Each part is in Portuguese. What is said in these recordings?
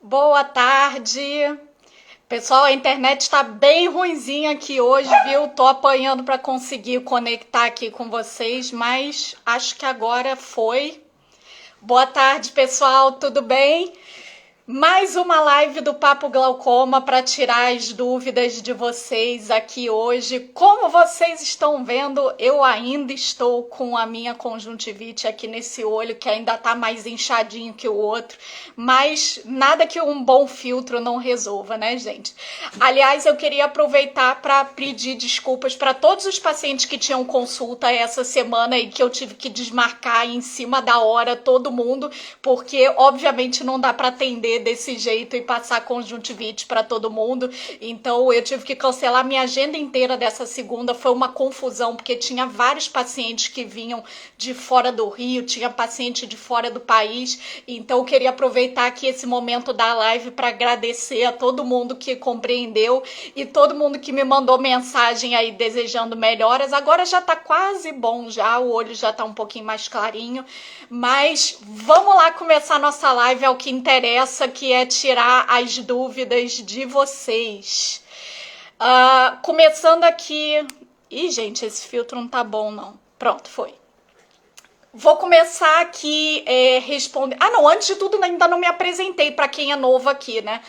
Boa tarde. Pessoal, a internet está bem ruinzinha aqui hoje, viu? Tô apanhando para conseguir conectar aqui com vocês, mas acho que agora foi. Boa tarde, pessoal, tudo bem? Mais uma live do Papo Glaucoma para tirar as dúvidas de vocês aqui hoje. Como vocês estão vendo, eu ainda estou com a minha conjuntivite aqui nesse olho, que ainda tá mais inchadinho que o outro, mas nada que um bom filtro não resolva, né, gente? Aliás, eu queria aproveitar para pedir desculpas para todos os pacientes que tinham consulta essa semana e que eu tive que desmarcar em cima da hora todo mundo, porque obviamente não dá para atender desse jeito e passar conjuntivite para todo mundo. Então eu tive que cancelar minha agenda inteira dessa segunda. Foi uma confusão porque tinha vários pacientes que vinham de fora do Rio, tinha paciente de fora do país. Então eu queria aproveitar aqui esse momento da live para agradecer a todo mundo que compreendeu e todo mundo que me mandou mensagem aí desejando melhoras. Agora já tá quase bom já, o olho já tá um pouquinho mais clarinho, mas vamos lá começar nossa live ao que interessa, que é tirar as dúvidas de vocês. Começando aqui... Ih, gente, esse filtro não tá bom, não. Pronto, foi. Vou começar aqui respondendo... não, antes de tudo, ainda não me apresentei para quem é novo aqui, né?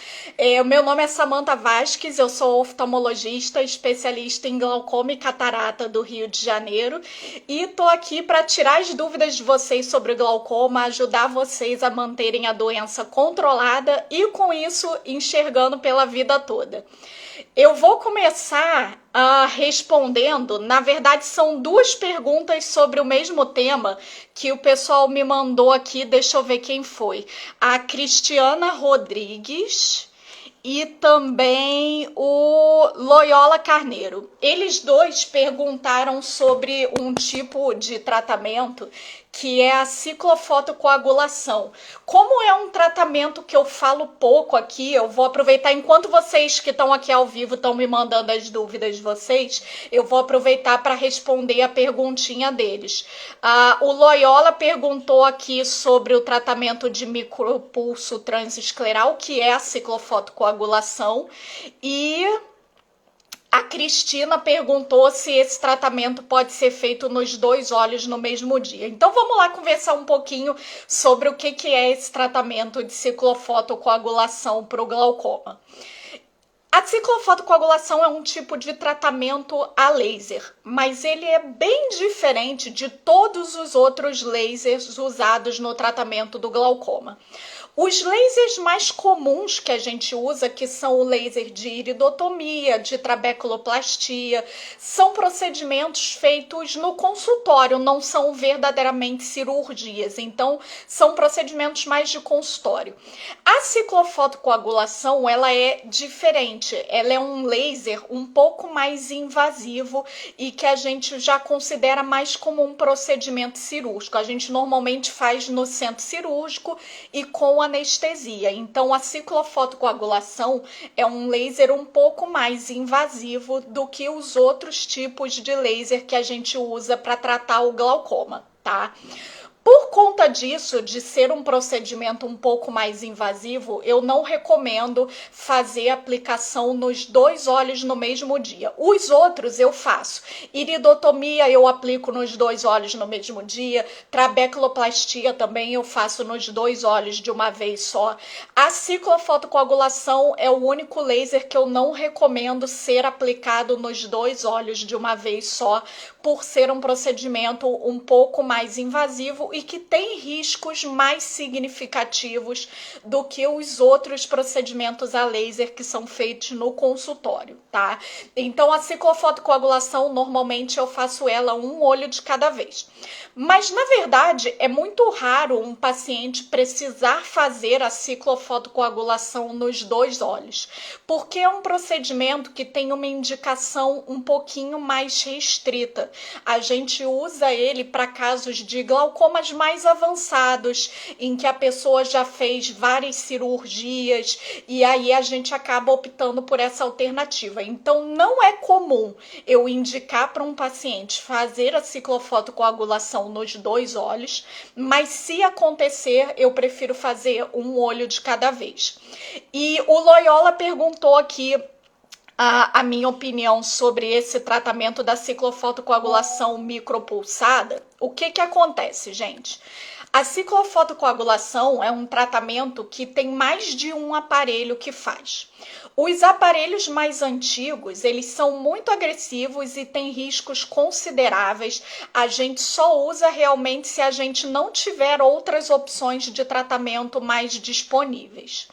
O meu nome é Samantha Vasques, eu sou oftalmologista, especialista em glaucoma e catarata do Rio de Janeiro, e tô aqui para tirar as dúvidas de vocês sobre o glaucoma, ajudar vocês a manterem a doença controlada e, com isso, enxergando pela vida toda. Eu vou começar respondendo, na verdade são duas perguntas sobre o mesmo tema que o pessoal me mandou aqui, deixa eu ver quem foi. A Cristiana Rodrigues e também o Loyola Carneiro. Eles dois perguntaram sobre um tipo de tratamento que é a ciclofotocoagulação. Como é um tratamento que eu falo pouco aqui, eu vou aproveitar, enquanto vocês que estão aqui ao vivo estão me mandando as dúvidas de vocês, eu vou aproveitar para responder a perguntinha deles. O Loyola perguntou aqui sobre o tratamento de micropulso transescleral, que é a ciclofotocoagulação, e a Cristina perguntou se esse tratamento pode ser feito nos dois olhos no mesmo dia. Então vamos lá conversar um pouquinho sobre o que é esse tratamento de ciclofotocoagulação para o glaucoma. A ciclofotocoagulação é um tipo de tratamento a laser, mas ele é bem diferente de todos os outros lasers usados no tratamento do glaucoma. Os lasers mais comuns que a gente usa, que são o laser de iridotomia, de trabeculoplastia, são procedimentos feitos no consultório, não são verdadeiramente cirurgias, então são procedimentos mais de consultório. A ciclofotocoagulação, ela é diferente, ela é um laser um pouco mais invasivo e que a gente já considera mais como um procedimento cirúrgico. A gente normalmente faz no centro cirúrgico e com anestesia. Então a ciclofotocoagulação é um laser um pouco mais invasivo do que os outros tipos de laser que a gente usa para tratar o glaucoma, tá? Por conta disso, de ser um procedimento um pouco mais invasivo, eu não recomendo fazer aplicação nos dois olhos no mesmo dia. Os outros eu faço. Iridotomia eu aplico nos dois olhos no mesmo dia. Trabeculoplastia também eu faço nos dois olhos de uma vez só. A ciclofotocoagulação é o único laser que eu não recomendo ser aplicado nos dois olhos de uma vez só, por ser um procedimento um pouco mais invasivo e que tem riscos mais significativos do que os outros procedimentos a laser que são feitos no consultório, tá? Então a ciclofotocoagulação, normalmente eu faço ela um olho de cada vez. Mas na verdade é muito raro um paciente precisar fazer a ciclofotocoagulação nos dois olhos, porque é um procedimento que tem uma indicação um pouquinho mais restrita. A gente usa ele para casos de glaucoma estágios mais avançados, em que a pessoa já fez várias cirurgias e aí a gente acaba optando por essa alternativa. Então, não é comum eu indicar para um paciente fazer a ciclofotocoagulação nos 2 olhos, mas se acontecer, eu prefiro fazer um olho de cada vez. E o Loyola perguntou aqui a minha opinião sobre esse tratamento da ciclofotocoagulação micropulsada. O que acontece, gente? A ciclofotocoagulação é um tratamento que tem mais de um aparelho que faz. Os aparelhos mais antigos, eles são muito agressivos e têm riscos consideráveis. A gente só usa realmente se a gente não tiver outras opções de tratamento mais disponíveis.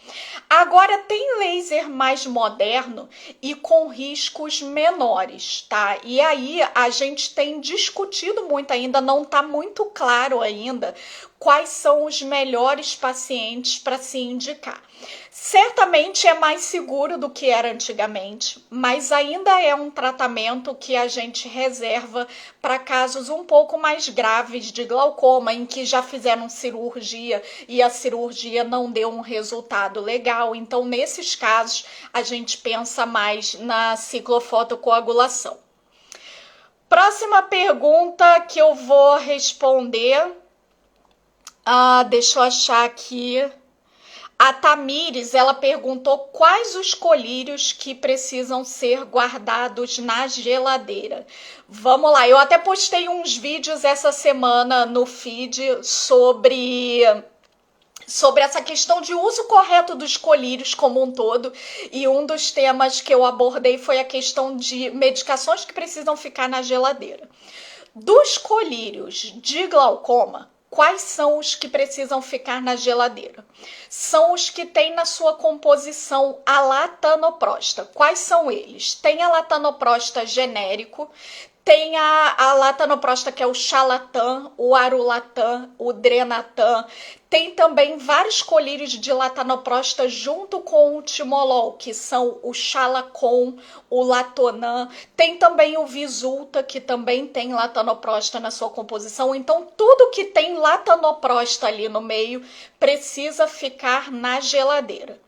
Agora, tem laser mais moderno e com riscos menores, tá? E aí, a gente tem discutido muito ainda, não tá muito claro ainda quais são os melhores pacientes para se indicar. Certamente é mais seguro do que era antigamente, mas ainda é um tratamento que a gente reserva para casos um pouco mais graves de glaucoma, em que já fizeram cirurgia e a cirurgia não deu um resultado legal. Então, nesses casos, a gente pensa mais na ciclofotocoagulação. Próxima pergunta que eu vou responder. Deixa eu achar aqui. A Tamires, ela perguntou quais os colírios que precisam ser guardados na geladeira. Vamos lá, eu até postei uns vídeos essa semana no feed sobre essa questão de uso correto dos colírios como um todo, e um dos temas que eu abordei foi a questão de medicações que precisam ficar na geladeira. Dos colírios de glaucoma, quais são os que precisam ficar na geladeira? São os que têm na sua composição a latanoprosta. Quais são eles? Tem a latanoprosta genérico, tem a latanoprosta que é o Xalatan, o Arulatan, o Drenatan. Tem também vários colírios de latanoprosta junto com o Timolol, que são o Xalacon, o Latonan. Tem também o Visulta, que também tem latanoprosta na sua composição. Então, tudo que tem latanoprosta ali no meio precisa ficar na geladeira.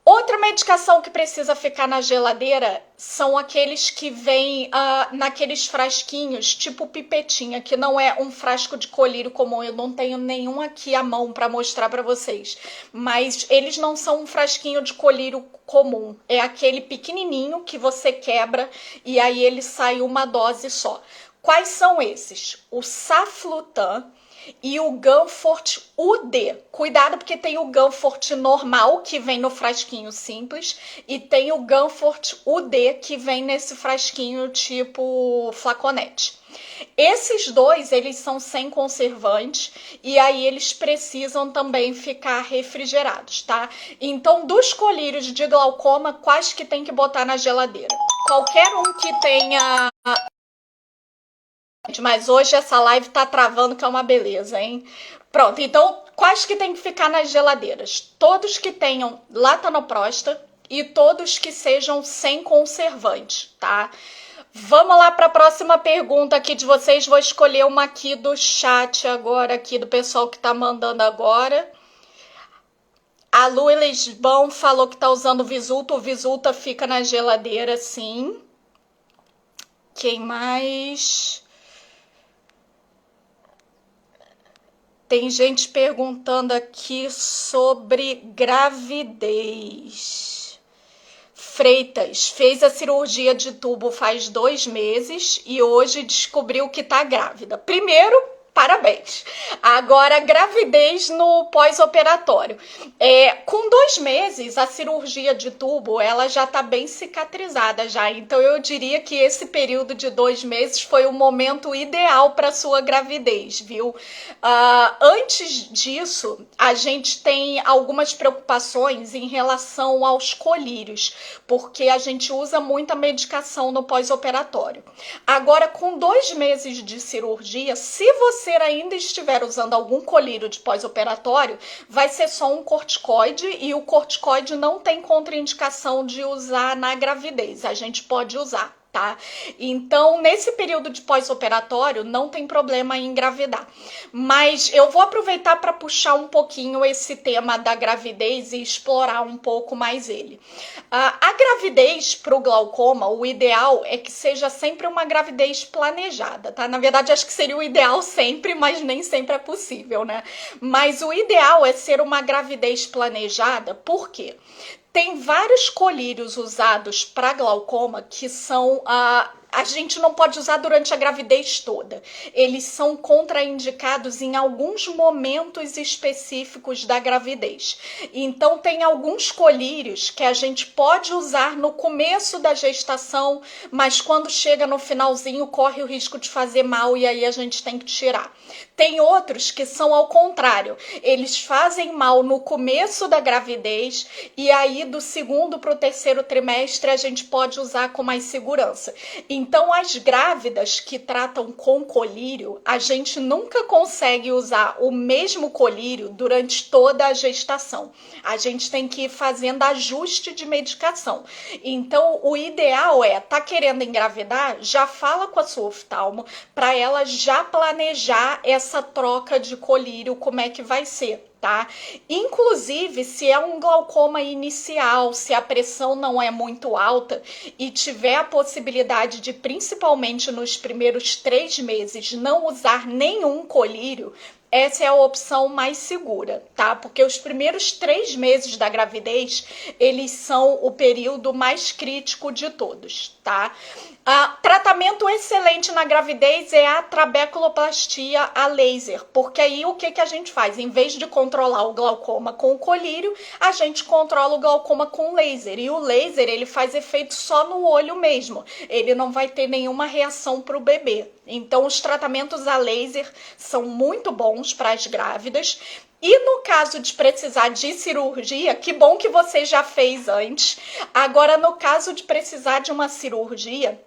Outra medicação que precisa ficar na geladeira são aqueles que vêm naqueles frasquinhos, tipo pipetinha, que não é um frasco de colírio comum. Eu não tenho nenhum aqui à mão para mostrar para vocês, mas eles não são um frasquinho de colírio comum. É aquele pequenininho que você quebra e aí ele sai uma dose só. Quais são esses? O Saflutan e o Ganfort UD. Cuidado porque tem o Ganfort normal, que vem no frasquinho simples, e tem o Ganfort UD, que vem nesse frasquinho tipo flaconete. Esses dois, eles são sem conservante e aí eles precisam também ficar refrigerados, tá? Então, dos colírios de glaucoma, quais que tem que botar na geladeira? Qualquer um que tenha... Mas hoje essa live tá travando, que é uma beleza, hein? Pronto, então quais que tem que ficar nas geladeiras? Todos que tenham latanoprosta e todos que sejam sem conservante, tá? Vamos lá para a próxima pergunta aqui de vocês. Vou escolher uma aqui do chat agora, aqui do pessoal que tá mandando agora. A Lu Lisbão falou que tá usando o Visulta. O Visulta fica na geladeira, sim. Quem mais? Tem gente perguntando aqui sobre gravidez. Freitas fez a cirurgia de tubo faz 2 meses e hoje descobriu que tá grávida. Primeiro, parabéns. Agora, gravidez no pós-operatório. Com 2 meses, a cirurgia de tubo, ela já tá bem cicatrizada já. Então, eu diria que esse período de 2 meses foi o momento ideal para sua gravidez, viu? Antes disso, a gente tem algumas preocupações em relação aos colírios, porque a gente usa muita medicação no pós-operatório. Agora, com 2 meses de cirurgia, se você ainda estiver usando algum colírio de pós-operatório, vai ser só um corticoide e o corticoide não tem contraindicação de usar na gravidez. A gente pode usar, tá? Então, nesse período de pós-operatório, não tem problema em engravidar. Mas eu vou aproveitar para puxar um pouquinho esse tema da gravidez e explorar um pouco mais ele. A gravidez para o glaucoma, o ideal é que seja sempre uma gravidez planejada, tá? Na verdade, acho que seria o ideal sempre, mas nem sempre é possível, né? Mas o ideal é ser uma gravidez planejada, por quê? Tem vários colírios usados para glaucoma que são a gente não pode usar durante a gravidez toda. Eles são contraindicados em alguns momentos específicos da gravidez. Então, tem alguns colírios que a gente pode usar no começo da gestação, mas quando chega no finalzinho, corre o risco de fazer mal e aí a gente tem que tirar. Tem outros que são ao contrário. Eles fazem mal no começo da gravidez e aí do segundo para o terceiro trimestre a gente pode usar com mais segurança. Então, as grávidas que tratam com colírio, a gente nunca consegue usar o mesmo colírio durante toda a gestação. A gente tem que ir fazendo ajuste de medicação. Então, o ideal é, tá querendo engravidar? Já fala com a sua oftalmo para ela já planejar essa troca de colírio, como é que vai ser. Tá? Inclusive, se é um glaucoma inicial, se a pressão não é muito alta e tiver a possibilidade de, principalmente nos primeiros 3 meses, não usar nenhum colírio, essa é a opção mais segura, tá? Porque os primeiros 3 meses da gravidez, eles são o período mais crítico de todos, tá? Tratamento excelente na gravidez é a trabeculoplastia a laser, porque aí o que a gente faz? Em vez de controlar o glaucoma com o colírio, a gente controla o glaucoma com laser. E o laser, ele faz efeito só no olho mesmo. Ele não vai ter nenhuma reação para o bebê. Então, os tratamentos a laser são muito bons para as grávidas. E no caso de precisar de cirurgia, que bom que você já fez antes. Agora, no caso de precisar de uma cirurgia,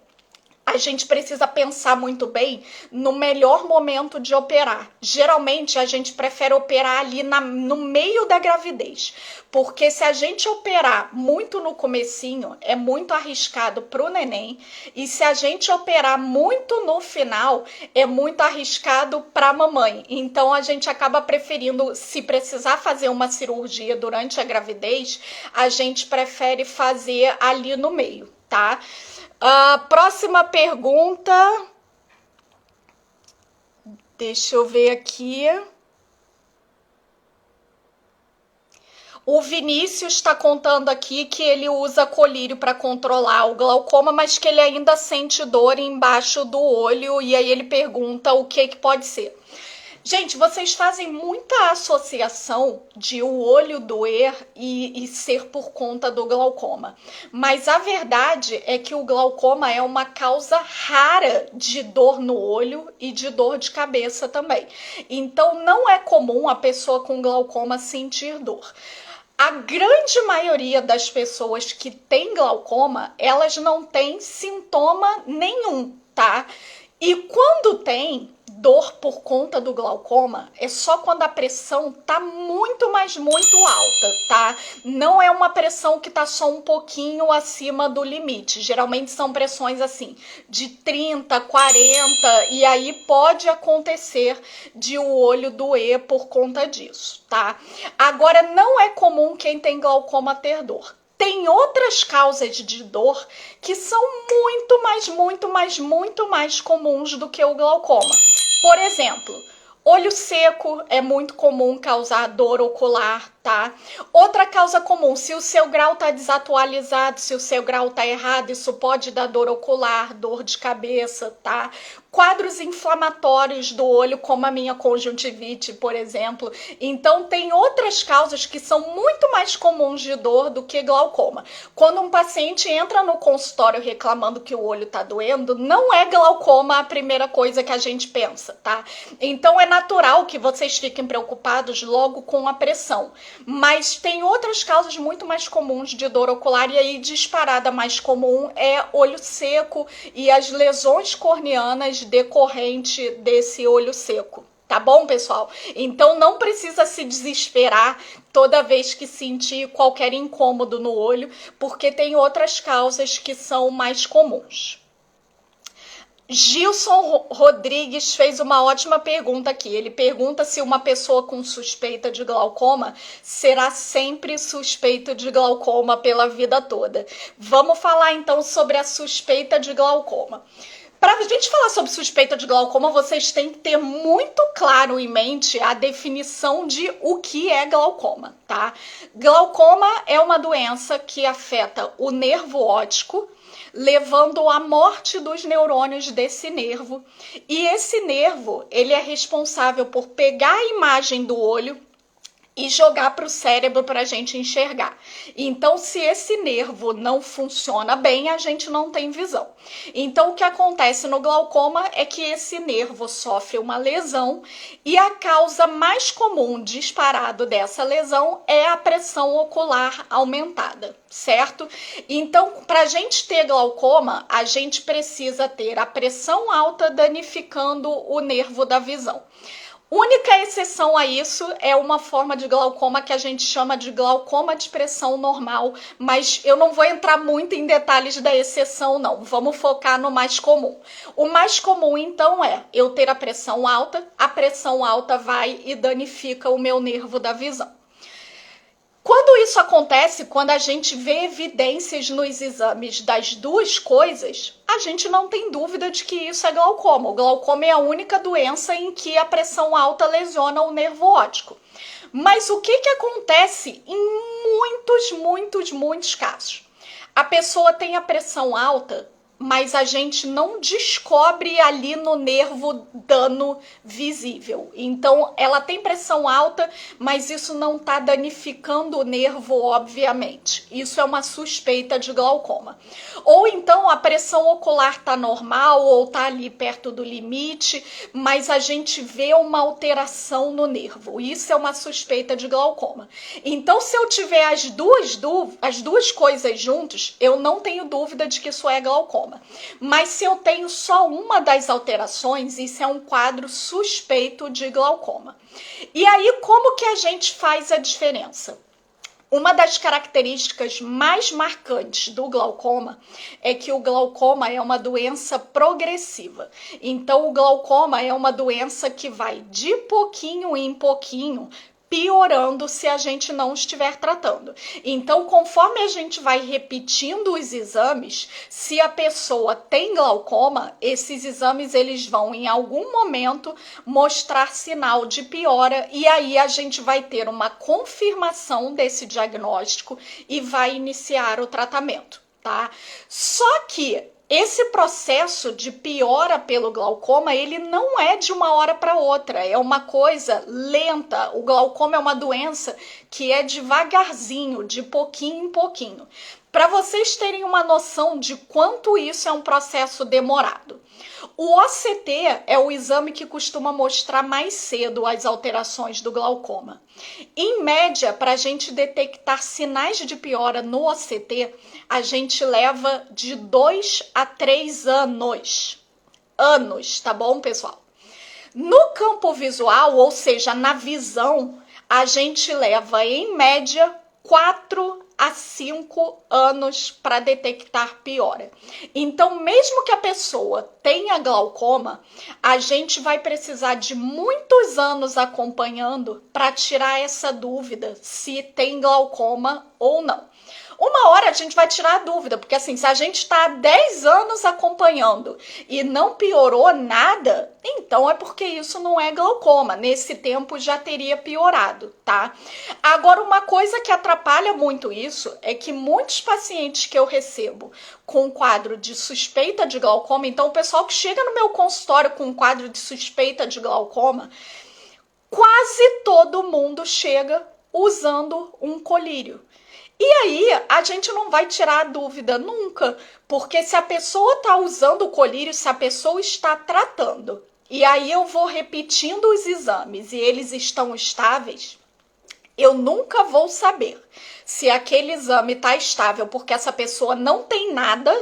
a gente precisa pensar muito bem no melhor momento de operar. Geralmente, a gente prefere operar ali no meio da gravidez, porque se a gente operar muito no comecinho, é muito arriscado para o neném, e se a gente operar muito no final, é muito arriscado para a mamãe. Então, a gente acaba preferindo, se precisar fazer uma cirurgia durante a gravidez, a gente prefere fazer ali no meio, tá? Próxima pergunta. Deixa eu ver aqui. O Vinícius está contando aqui que ele usa colírio para controlar o glaucoma, mas que ele ainda sente dor embaixo do olho, e aí ele pergunta o que pode ser. Gente, vocês fazem muita associação de o olho doer e ser por conta do glaucoma. Mas a verdade é que o glaucoma é uma causa rara de dor no olho e de dor de cabeça também. Então, não é comum a pessoa com glaucoma sentir dor. A grande maioria das pessoas que têm glaucoma, elas não têm sintoma nenhum, tá? E quando tem dor por conta do glaucoma, é só quando a pressão tá muito, mas muito alta, tá? Não é uma pressão que tá só um pouquinho acima do limite. Geralmente são pressões assim, de 30, 40, e aí pode acontecer de o olho doer por conta disso, tá? Agora, não é comum quem tem glaucoma ter dor. Tem outras causas de dor que são muito mais comuns do que o glaucoma. Por exemplo, olho seco é muito comum causar dor ocular, tá? Outra causa comum, se o seu grau está desatualizado, se o seu grau está errado, isso pode dar dor ocular, dor de cabeça, tá? Quadros inflamatórios do olho, como a minha conjuntivite, por exemplo. Então, tem outras causas que são muito mais comuns de dor do que glaucoma. Quando um paciente entra no consultório reclamando que o olho está doendo, não é glaucoma a primeira coisa que a gente pensa, tá? Então, é natural que vocês fiquem preocupados logo com a pressão. Mas tem outras causas muito mais comuns de dor ocular, e aí disparada mais comum é olho seco e as lesões corneanas decorrente desse olho seco. Tá bom, pessoal? Então não precisa se desesperar toda vez que sentir qualquer incômodo no olho, porque tem outras causas que são mais comuns. Gilson Rodrigues fez uma ótima pergunta aqui. Ele pergunta se uma pessoa com suspeita de glaucoma será sempre suspeita de glaucoma pela vida toda. Vamos falar então sobre a suspeita de glaucoma. Para a gente falar sobre suspeita de glaucoma, vocês têm que ter muito claro em mente a definição de o que é glaucoma, tá? Glaucoma é uma doença que afeta o nervo óptico, levando à morte dos neurônios desse nervo. E esse nervo, ele é responsável por pegar a imagem do olho e jogar para o cérebro para a gente enxergar. Então, se esse nervo não funciona bem, a gente não tem visão. Então, o que acontece no glaucoma é que esse nervo sofre uma lesão e a causa mais comum disparado dessa lesão é a pressão ocular aumentada, certo? Então, para a gente ter glaucoma, a gente precisa ter a pressão alta danificando o nervo da visão. Única exceção a isso é uma forma de glaucoma que a gente chama de glaucoma de pressão normal, mas eu não vou entrar muito em detalhes da exceção, não. Vamos focar no mais comum. O mais comum, então, é eu ter a pressão alta vai e danifica o meu nervo da visão. Quando isso acontece, quando a gente vê evidências nos exames das duas coisas, a gente não tem dúvida de que isso é glaucoma. O glaucoma é a única doença em que a pressão alta lesiona o nervo óptico. Mas o que acontece em muitos casos? A pessoa tem a pressão alta, mas a gente não descobre ali no nervo dano visível. Então, ela tem pressão alta, mas isso não está danificando o nervo, obviamente. Isso é uma suspeita de glaucoma. Ou então, a pressão ocular está normal ou está ali perto do limite, mas a gente vê uma alteração no nervo. Isso é uma suspeita de glaucoma. Então, se eu tiver as duas coisas juntas, eu não tenho dúvida de que isso é glaucoma. Mas se eu tenho só uma das alterações, isso é um quadro suspeito de glaucoma. E aí, como que a gente faz a diferença? Uma das características mais marcantes do glaucoma é que o glaucoma é uma doença progressiva. Então, o glaucoma é uma doença que vai de pouquinho em pouquinho piorando se a gente não estiver tratando. Então, conforme a gente vai repetindo os exames, se a pessoa tem glaucoma, esses exames eles vão em algum momento mostrar sinal de piora e aí a gente vai ter uma confirmação desse diagnóstico e vai iniciar o tratamento, tá? Só que esse processo de piora pelo glaucoma, ele não é de uma hora para outra, é uma coisa lenta. O glaucoma é uma doença que é devagarzinho, de pouquinho em pouquinho. Para vocês terem uma noção de quanto isso é um processo demorado. O OCT é o exame que costuma mostrar mais cedo as alterações do glaucoma. Em média, para a gente detectar sinais de piora no OCT, a gente leva de 2 a 3 anos. Anos, tá bom, pessoal? No campo visual, ou seja, na visão, a gente leva, em média, 4 a 5 anos para detectar piora. Então, mesmo que a pessoa tenha glaucoma, a gente vai precisar de muitos anos acompanhando para tirar essa dúvida se tem glaucoma ou não. Uma hora a gente vai tirar a dúvida, porque assim, se a gente está há 10 anos acompanhando e não piorou nada, então é porque isso não é glaucoma. Nesse tempo já teria piorado, tá? Agora, uma coisa que atrapalha muito isso é que muitos pacientes que eu recebo com quadro de suspeita de glaucoma, então o pessoal que chega no meu consultório com quadro de suspeita de glaucoma, quase todo mundo chega usando um colírio. E aí, a gente não vai tirar a dúvida nunca, porque se a pessoa está usando o colírio, se a pessoa está tratando, e aí eu vou repetindo os exames e eles estão estáveis, eu nunca vou saber se aquele exame está estável porque essa pessoa não tem nada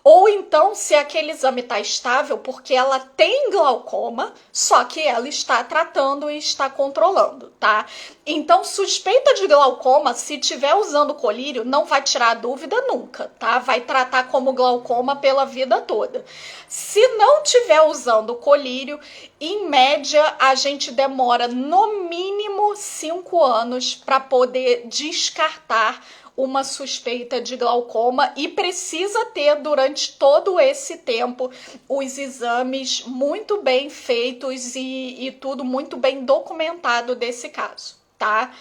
Ou então, se aquele exame está estável, porque ela tem glaucoma, só que ela está tratando e está controlando, tá? Então, suspeita de glaucoma, se tiver usando colírio, não vai tirar a dúvida nunca, tá? Vai tratar como glaucoma pela vida toda. Se não tiver usando colírio, em média, a gente demora no mínimo 5 anos para poder descartar uma suspeita de glaucoma e precisa ter durante todo esse tempo os exames muito bem feitos e tudo muito bem documentado desse caso, tá?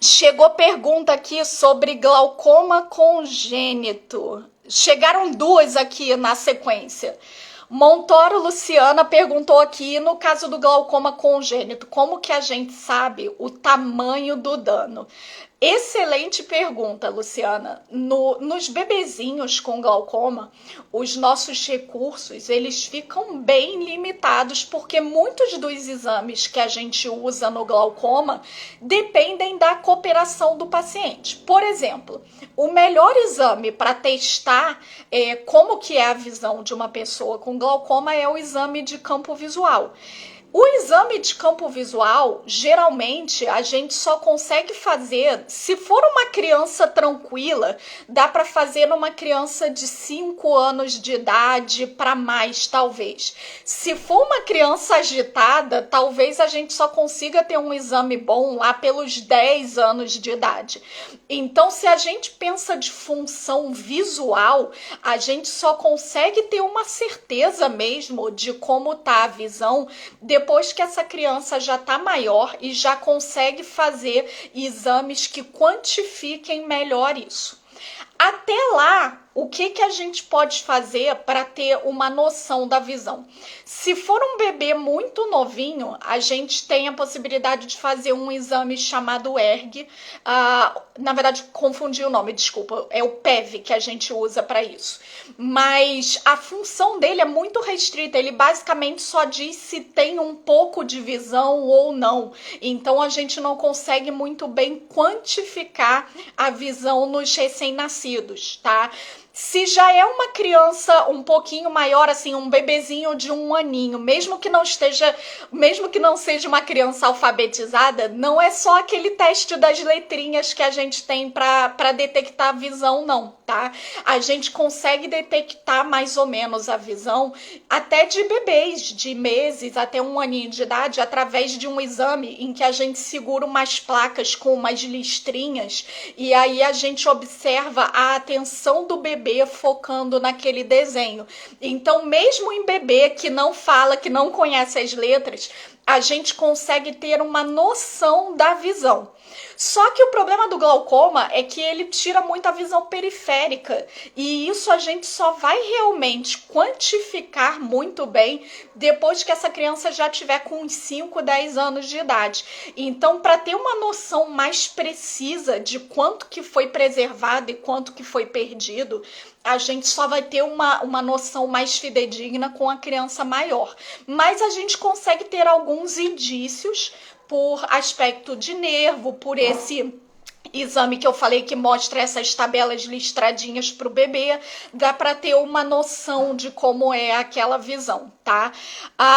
Chegou pergunta aqui sobre glaucoma congênito. Chegaram duas aqui na sequência. Montoro Luciana perguntou aqui, no caso do glaucoma congênito, como que a gente sabe o tamanho do dano? Excelente pergunta, Luciana. Nos bebezinhos com glaucoma, os nossos recursos, eles ficam bem limitados, porque muitos dos exames que a gente usa no glaucoma dependem da cooperação do paciente. Por exemplo, o melhor exame para testar como que é a visão de uma pessoa com glaucoma é o exame de campo visual. O exame de campo visual, geralmente, a gente só consegue fazer, se for uma criança tranquila, dá para fazer numa criança de 5 anos de idade para mais, talvez. Se for uma criança agitada, talvez a gente só consiga ter um exame bom lá pelos 10 anos de idade. Então, se a gente pensa de função visual, a gente só consegue ter uma certeza mesmo de como tá a visão depois que essa criança já está maior e já consegue fazer exames que quantifiquem melhor isso. Até lá, o que a gente pode fazer para ter uma noção da visão? Se for um bebê muito novinho, a gente tem a possibilidade de fazer um exame chamado ERG. Na verdade, confundi o nome, desculpa. É o PEV que a gente usa para isso. Mas a função dele é muito restrita. Ele basicamente só diz se tem um pouco de visão ou não. Então, a gente não consegue muito bem quantificar a visão nos recém-nascidos, tá? Se já é uma criança um pouquinho maior, assim, um bebezinho de 1 aninho, mesmo que não seja uma criança alfabetizada, não é só aquele teste das letrinhas que a gente tem para detectar a visão, não, tá? A gente consegue detectar mais ou menos a visão até de bebês, de meses até 1 aninho de idade, através de um exame em que a gente segura umas placas com umas listrinhas e aí a gente observa a atenção do bebê focando naquele desenho. Então, mesmo em bebê que não fala, que não conhece as letras, a gente consegue ter uma noção da visão. Só que o problema do glaucoma é que ele tira muito a visão periférica e isso a gente só vai realmente quantificar muito bem depois que essa criança já tiver com uns 5, 10 anos de idade. Então, para ter uma noção mais precisa de quanto que foi preservado e quanto que foi perdido, a gente só vai ter uma noção mais fidedigna com a criança maior. Mas a gente consegue ter alguns indícios por aspecto de nervo, por esse exame que eu falei que mostra essas tabelas listradinhas para o bebê, dá para ter uma noção de como é aquela visão, tá?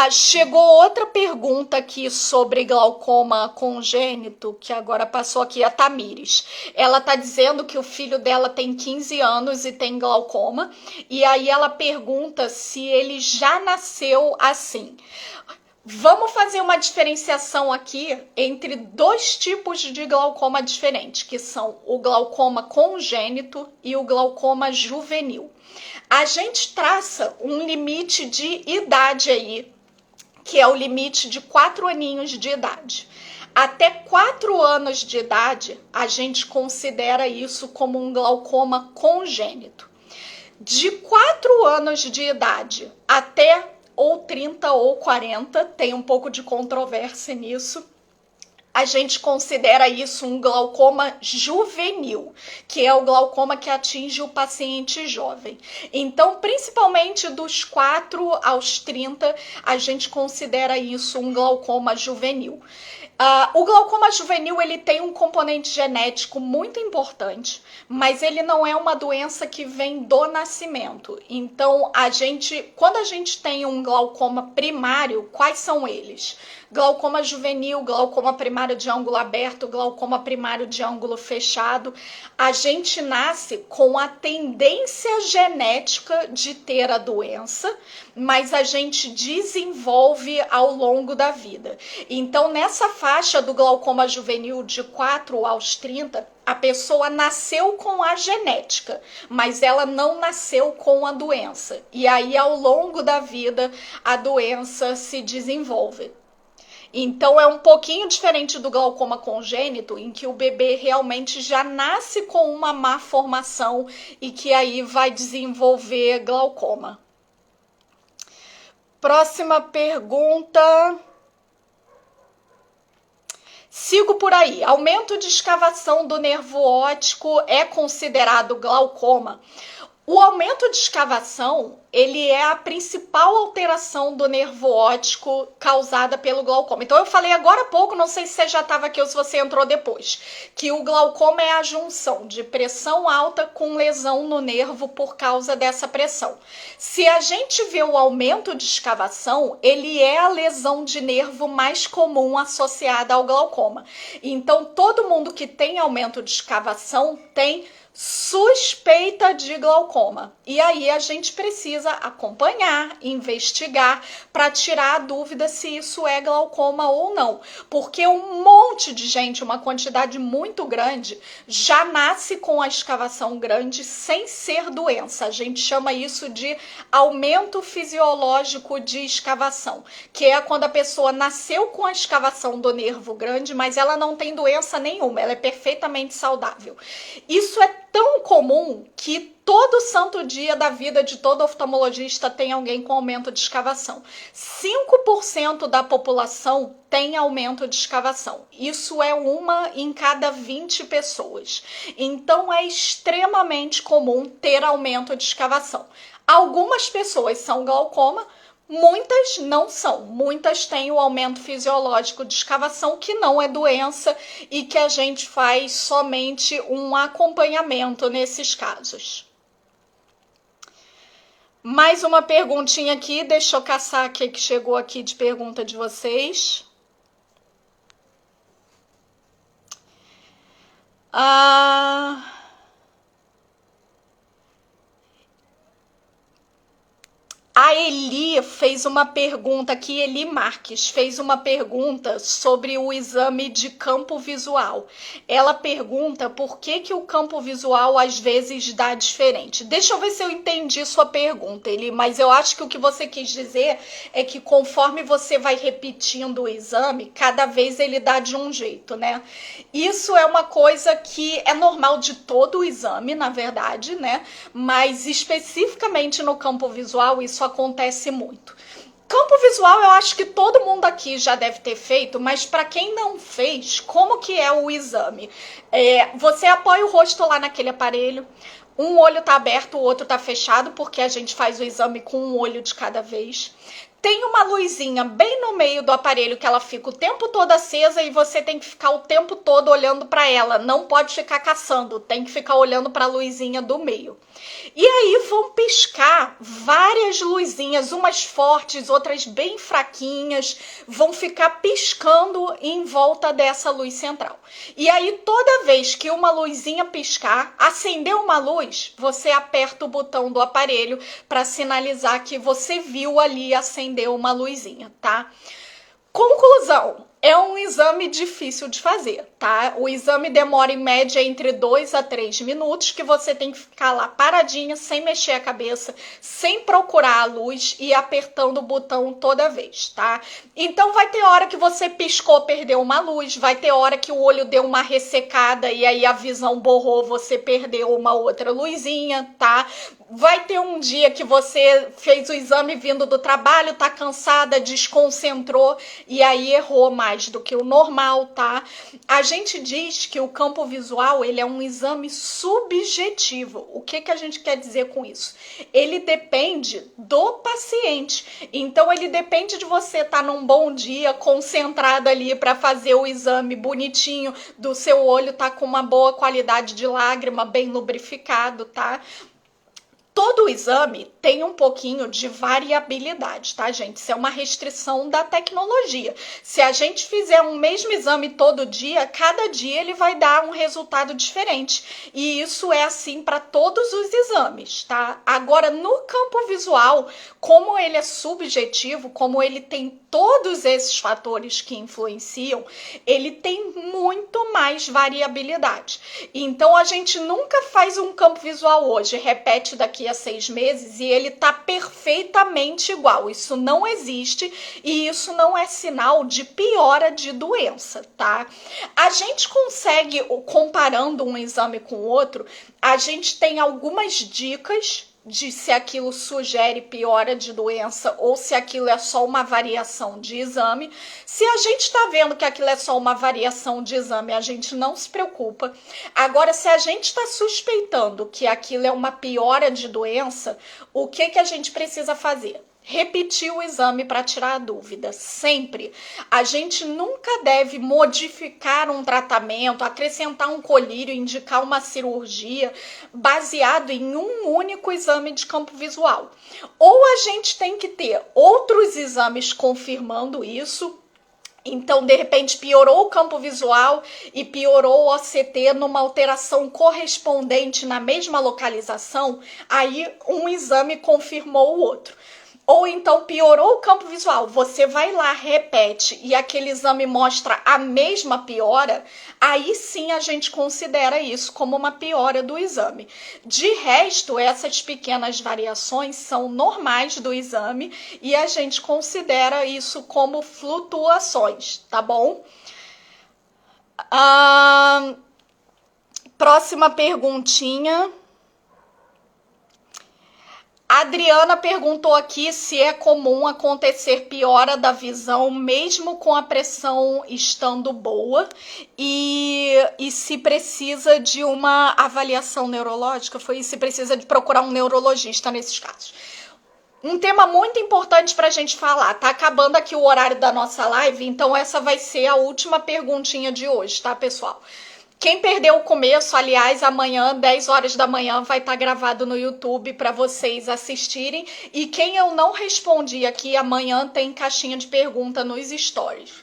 Chegou outra pergunta aqui sobre glaucoma congênito, que agora passou aqui, a Tamires. Ela tá dizendo que o filho dela tem 15 anos e tem glaucoma, e aí ela pergunta se ele já nasceu assim. Vamos fazer uma diferenciação aqui entre 2 tipos de glaucoma diferentes, que são o glaucoma congênito e o glaucoma juvenil. A gente traça um limite de idade aí, que é o limite de 4 aninhos de idade. Até 4 anos de idade, a gente considera isso como um glaucoma congênito. De 4 anos de idade até ou 30 ou 40, tem um pouco de controvérsia nisso, a gente considera isso um glaucoma juvenil, que é o glaucoma que atinge o paciente jovem. Então, principalmente dos 4 aos 30, a gente considera isso um glaucoma juvenil. O glaucoma juvenil ele tem um componente genético muito importante, mas ele não é uma doença que vem do nascimento. Então, quando a gente tem um glaucoma primário, quais são eles? Glaucoma juvenil, glaucoma primário de ângulo aberto, glaucoma primário de ângulo fechado. A gente nasce com a tendência genética de ter a doença, mas a gente desenvolve ao longo da vida. Então, nessa faixa do glaucoma juvenil de 4 aos 30, a pessoa nasceu com a genética, mas ela não nasceu com a doença. E aí, ao longo da vida, a doença se desenvolve. Então, é um pouquinho diferente do glaucoma congênito, em que o bebê realmente já nasce com uma má formação e que aí vai desenvolver glaucoma. Próxima pergunta. Sigo por aí. Aumento de escavação do nervo óptico é considerado glaucoma? O aumento de escavação, ele é a principal alteração do nervo óptico causada pelo glaucoma. Então eu falei agora há pouco, não sei se você já estava aqui ou se você entrou depois, que o glaucoma é a junção de pressão alta com lesão no nervo por causa dessa pressão. Se a gente vê o aumento de escavação, ele é a lesão de nervo mais comum associada ao glaucoma. Então todo mundo que tem aumento de escavação tem suspeita de glaucoma. E aí a gente precisa acompanhar, investigar para tirar a dúvida se isso é glaucoma ou não. Porque um monte de gente, uma quantidade muito grande, já nasce com a escavação grande sem ser doença. A gente chama isso de aumento fisiológico de escavação, que é quando a pessoa nasceu com a escavação do nervo grande, mas ela não tem doença nenhuma, ela é perfeitamente saudável. Isso é tão comum que todo santo dia da vida de todo oftalmologista tem alguém com aumento de escavação. 5% da população tem aumento de escavação. Isso é 1 em cada 20 pessoas. Então é extremamente comum ter aumento de escavação. Algumas pessoas são glaucoma, muitas não são. Muitas têm o aumento fisiológico de escavação, que não é doença e que a gente faz somente um acompanhamento nesses casos. Mais uma perguntinha aqui, deixa eu caçar aqui que chegou aqui de pergunta de vocês. A Eli fez uma pergunta aqui, Eli Marques fez uma pergunta sobre o exame de campo visual. Ela pergunta por que o campo visual às vezes dá diferente. Deixa eu ver se eu entendi sua pergunta, Eli, mas eu acho que o que você quis dizer é que conforme você vai repetindo o exame, cada vez ele dá de um jeito, né? Isso é uma coisa que é normal de todo o exame, na verdade, né? Mas especificamente no campo visual, isso acontece muito. Campo visual eu acho que todo mundo aqui já deve ter feito, mas para quem não fez, como que é o exame? Você apoia o rosto lá naquele aparelho, um olho tá aberto, o outro tá fechado, porque a gente faz o exame com um olho de cada vez. Tem uma luzinha bem no meio do aparelho que ela fica o tempo todo acesa e você tem que ficar o tempo todo olhando para ela. Não pode ficar caçando, tem que ficar olhando para a luzinha do meio. E aí vão piscar várias luzinhas, umas fortes, outras bem fraquinhas, vão ficar piscando em volta dessa luz central. E aí toda vez que uma luzinha piscar, acendeu uma luz, você aperta o botão do aparelho para sinalizar que você viu ali acender uma luzinha, tá? Conclusão, é um exame difícil de fazer, tá? O exame demora em média entre 2 a 3 minutos, que você tem que ficar lá paradinha, sem mexer a cabeça, sem procurar a luz e apertando o botão toda vez, tá? Então vai ter hora que você piscou, perdeu uma luz, vai ter hora que o olho deu uma ressecada e aí a visão borrou, você perdeu uma outra luzinha, tá? Vai ter um dia que você fez o exame vindo do trabalho, tá cansada, desconcentrou e aí errou mais do que o normal, tá? A gente diz que o campo visual, ele é um exame subjetivo. O que a gente quer dizer com isso? Ele depende do paciente. Então, ele depende de você estar num bom dia, concentrada ali para fazer o exame bonitinho, do seu olho tá com uma boa qualidade de lágrima, bem lubrificado, tá? Todo o exame tem um pouquinho de variabilidade, tá, gente? Isso é uma restrição da tecnologia. Se a gente fizer um mesmo exame todo dia, cada dia ele vai dar um resultado diferente. E isso é assim para todos os exames, tá? Agora, no campo visual, como ele é subjetivo, como ele tem todos esses fatores que influenciam, ele tem muito mais variabilidade. Então, a gente nunca faz um campo visual hoje, repete daqui a 6 meses e ele tá perfeitamente igual. Isso não existe e isso não é sinal de piora de doença, tá? A gente consegue, comparando um exame com o outro, a gente tem algumas dicas de se aquilo sugere piora de doença ou se aquilo é só uma variação de exame. Se a gente está vendo que aquilo é só uma variação de exame, a gente não se preocupa. Agora, se a gente está suspeitando que aquilo é uma piora de doença, o que a gente precisa fazer? Repetir o exame para tirar a dúvida, sempre. A gente nunca deve modificar um tratamento, acrescentar um colírio, indicar uma cirurgia baseado em um único exame de campo visual. Ou a gente tem que ter outros exames confirmando isso. Então, de repente, piorou o campo visual e piorou o OCT numa alteração correspondente na mesma localização, aí um exame confirmou o outro. Ou então piorou o campo visual, você vai lá, repete e aquele exame mostra a mesma piora, aí sim a gente considera isso como uma piora do exame. De resto, essas pequenas variações são normais do exame e a gente considera isso como flutuações, tá bom? Próxima perguntinha. A Adriana perguntou aqui se é comum acontecer piora da visão mesmo com a pressão estando boa e se precisa de uma avaliação neurológica, se precisa de procurar um neurologista nesses casos. Um tema muito importante para a gente falar, tá acabando aqui o horário da nossa live, então essa vai ser a última perguntinha de hoje, tá, pessoal? Quem perdeu o começo, aliás, amanhã, 10 horas da manhã, vai estar gravado no YouTube para vocês assistirem. E quem eu não respondi aqui, amanhã tem caixinha de pergunta nos stories.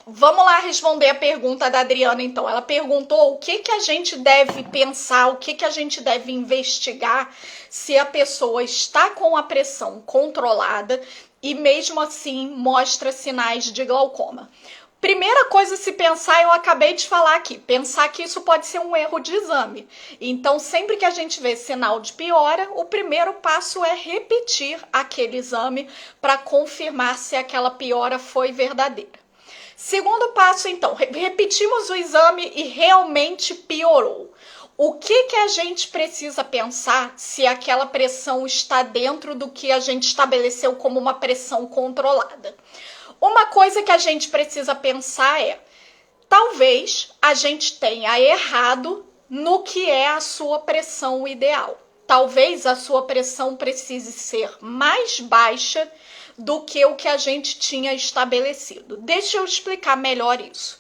Vamos lá responder a pergunta da Adriana, então. Ela perguntou o que a gente deve pensar, o que a gente deve investigar se a pessoa está com a pressão controlada e mesmo assim mostra sinais de glaucoma. Primeira coisa a se pensar, eu acabei de falar aqui, pensar que isso pode ser um erro de exame. Então, sempre que a gente vê sinal de piora, o primeiro passo é repetir aquele exame para confirmar se aquela piora foi verdadeira. Segundo passo, então, repetimos o exame e realmente piorou. O que a gente precisa pensar se aquela pressão está dentro do que a gente estabeleceu como uma pressão controlada? Uma coisa que a gente precisa pensar é, talvez a gente tenha errado no que é a sua pressão ideal. Talvez a sua pressão precise ser mais baixa do que o que a gente tinha estabelecido. Deixa eu explicar melhor isso.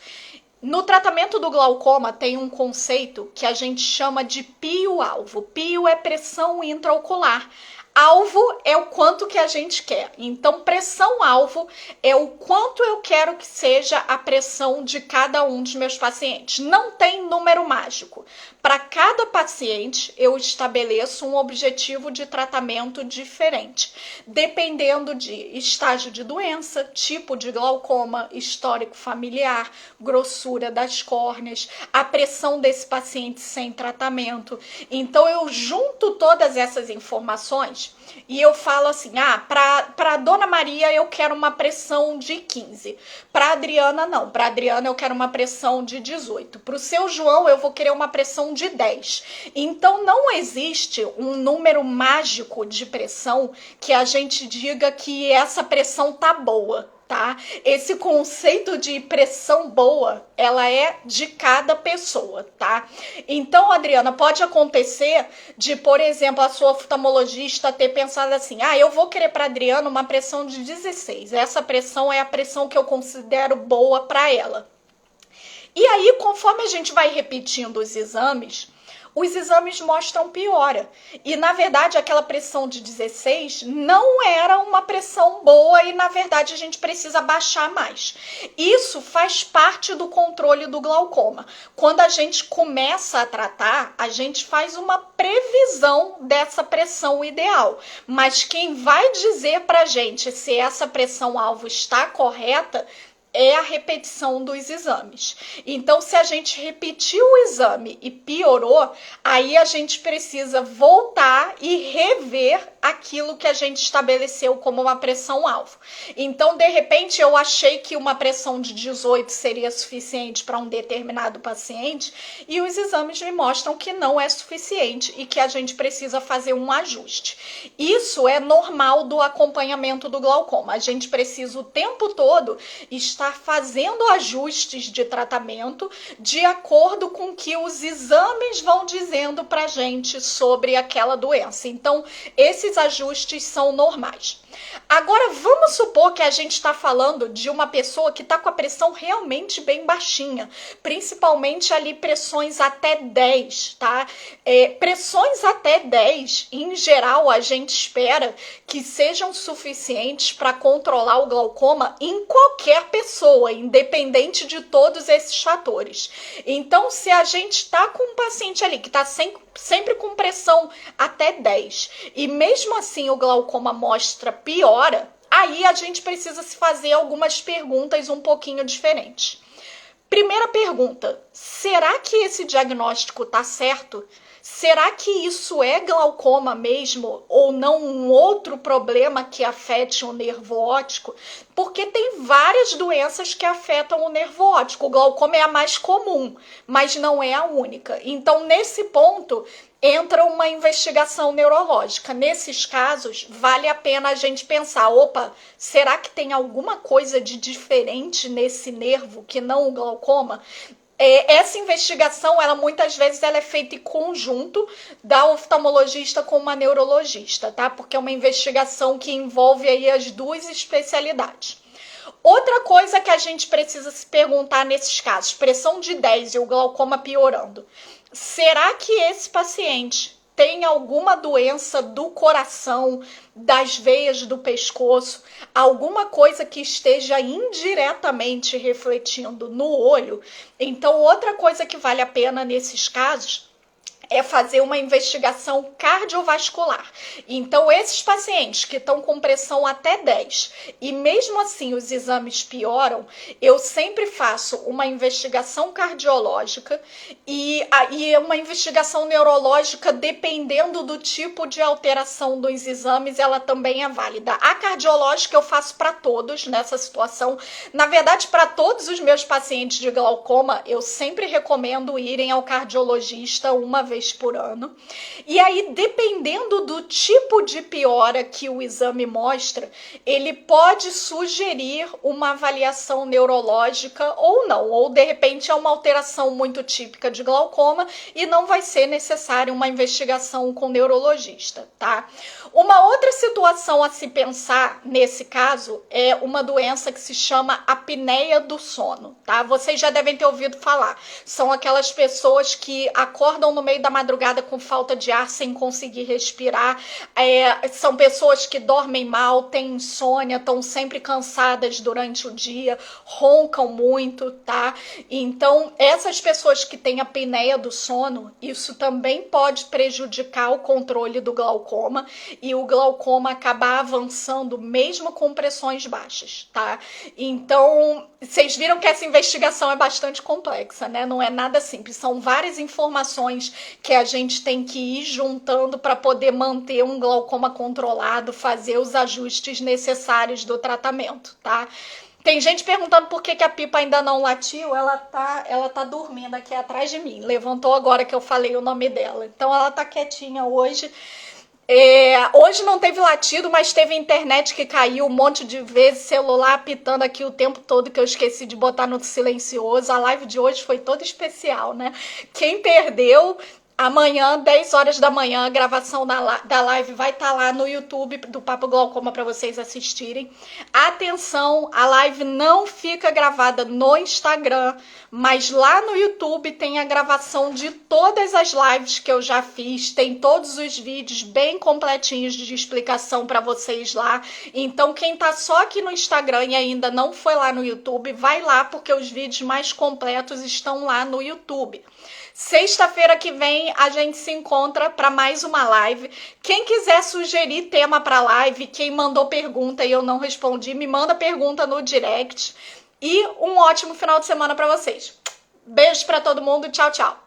No tratamento do glaucoma tem um conceito que a gente chama de pio-alvo. Pio é pressão intraocular. Alvo é o quanto que a gente quer. Então, pressão-alvo é o quanto eu quero que seja a pressão de cada um dos meus pacientes. Não tem número mágico. Para cada paciente, eu estabeleço um objetivo de tratamento diferente, dependendo de estágio de doença, tipo de glaucoma, histórico familiar, grossura das córneas, a pressão desse paciente sem tratamento. Então, eu junto todas essas informações exames e eu falo assim, pra Dona Maria eu quero uma pressão de 15, pra Adriana não, pra Adriana eu quero uma pressão de 18, pro seu João eu vou querer uma pressão de 10. Então não existe um número mágico de pressão que a gente diga que essa pressão tá boa. Tá? Esse conceito de pressão boa, ela é de cada pessoa, tá? Então, Adriana, pode acontecer de, por exemplo, a sua oftalmologista ter pensado assim, eu vou querer para Adriana uma pressão de 16. Essa pressão é a pressão que eu considero boa para ela. E aí, conforme a gente vai repetindo os exames mostram piora. E, na verdade, aquela pressão de 16 não era uma pressão boa e, na verdade, a gente precisa baixar mais. Isso faz parte do controle do glaucoma. Quando a gente começa a tratar, a gente faz uma previsão dessa pressão ideal. Mas quem vai dizer pra gente se essa pressão-alvo está correta é a repetição dos exames. Então, se a gente repetiu o exame e piorou, aí a gente precisa voltar e rever aquilo que a gente estabeleceu como uma pressão-alvo. Então, de repente, eu achei que uma pressão de 18 seria suficiente para um determinado paciente e os exames me mostram que não é suficiente e que a gente precisa fazer um ajuste. Isso é normal do acompanhamento do glaucoma. A gente precisa o tempo todo estar fazendo ajustes de tratamento de acordo com o que os exames vão dizendo pra gente sobre aquela doença. Então, esses ajustes são normais. Agora, vamos supor que a gente está falando de uma pessoa que está com a pressão realmente bem baixinha, principalmente ali pressões até 10, tá? Pressões até 10, em geral, a gente espera que sejam suficientes para controlar o glaucoma em qualquer pessoa, independente de todos esses fatores. Então, se a gente está com um paciente ali que está sempre com pressão até 10 e mesmo assim o glaucoma mostra piora, aí a gente precisa se fazer algumas perguntas um pouquinho diferentes. Primeira pergunta, será que esse diagnóstico está certo? Será que isso é glaucoma mesmo ou não um outro problema que afete o nervo óptico? Porque tem várias doenças que afetam o nervo óptico. O glaucoma é a mais comum, mas não é a única. Então, nesse ponto, entra uma investigação neurológica. Nesses casos, vale a pena a gente pensar, será que tem alguma coisa de diferente nesse nervo que não o glaucoma? Essa investigação, muitas vezes ela é feita em conjunto da oftalmologista com uma neurologista, tá? Porque é uma investigação que envolve aí as duas especialidades. Outra coisa que a gente precisa se perguntar nesses casos, pressão de 10 e o glaucoma piorando. Será que esse paciente tem alguma doença do coração, das veias do pescoço, alguma coisa que esteja indiretamente refletindo no olho? Então, outra coisa que vale a pena nesses casos é fazer uma investigação cardiovascular. Então, esses pacientes que estão com pressão até 10 e mesmo assim os exames pioram, eu sempre faço uma investigação cardiológica e uma investigação neurológica, dependendo do tipo de alteração dos exames, ela também é válida. A cardiológica eu faço para todos nessa situação. Na verdade, para todos os meus pacientes de glaucoma, eu sempre recomendo irem ao cardiologista uma vez por ano. E aí, dependendo do tipo de piora que o exame mostra, ele pode sugerir uma avaliação neurológica ou não, ou de repente é uma alteração muito típica de glaucoma e não vai ser necessária uma investigação com neurologista, tá? Uma outra situação a se pensar nesse caso é uma doença que se chama apneia do sono, tá? Vocês já devem ter ouvido falar. São aquelas pessoas que acordam no meio da madrugada com falta de ar sem conseguir respirar. São pessoas que dormem mal, têm insônia, estão sempre cansadas durante o dia, roncam muito, tá? Então, essas pessoas que têm apneia do sono, isso também pode prejudicar o controle do glaucoma e o glaucoma acabar avançando mesmo com pressões baixas, tá? Então, Vocês viram que essa investigação é bastante complexa, né? Não é nada simples. São várias informações que a gente tem que ir juntando para poder manter um glaucoma controlado, fazer os ajustes necessários do tratamento, tá? Tem gente perguntando por que a Pipa ainda não latiu. Ela tá dormindo aqui atrás de mim. Levantou agora que eu falei o nome dela. Então ela tá quietinha hoje. Hoje não teve latido, mas teve internet que caiu um monte de vezes, celular apitando aqui o tempo todo, que eu esqueci de botar no silencioso. A live de hoje foi toda especial, né? Quem perdeu, amanhã, 10 horas da manhã, a gravação da live vai estar lá no YouTube do Papo Glaucoma para vocês assistirem. Atenção, a live não fica gravada no Instagram, mas lá no YouTube tem a gravação de todas as lives que eu já fiz, tem todos os vídeos bem completinhos de explicação para vocês lá. Então quem tá só aqui no Instagram e ainda não foi lá no YouTube, vai lá porque os vídeos mais completos estão lá no YouTube. Sexta-feira que vem a gente se encontra para mais uma live. Quem quiser sugerir tema para live, quem mandou pergunta e eu não respondi, me manda pergunta no direct. E um ótimo final de semana para vocês. Beijo para todo mundo, tchau, tchau.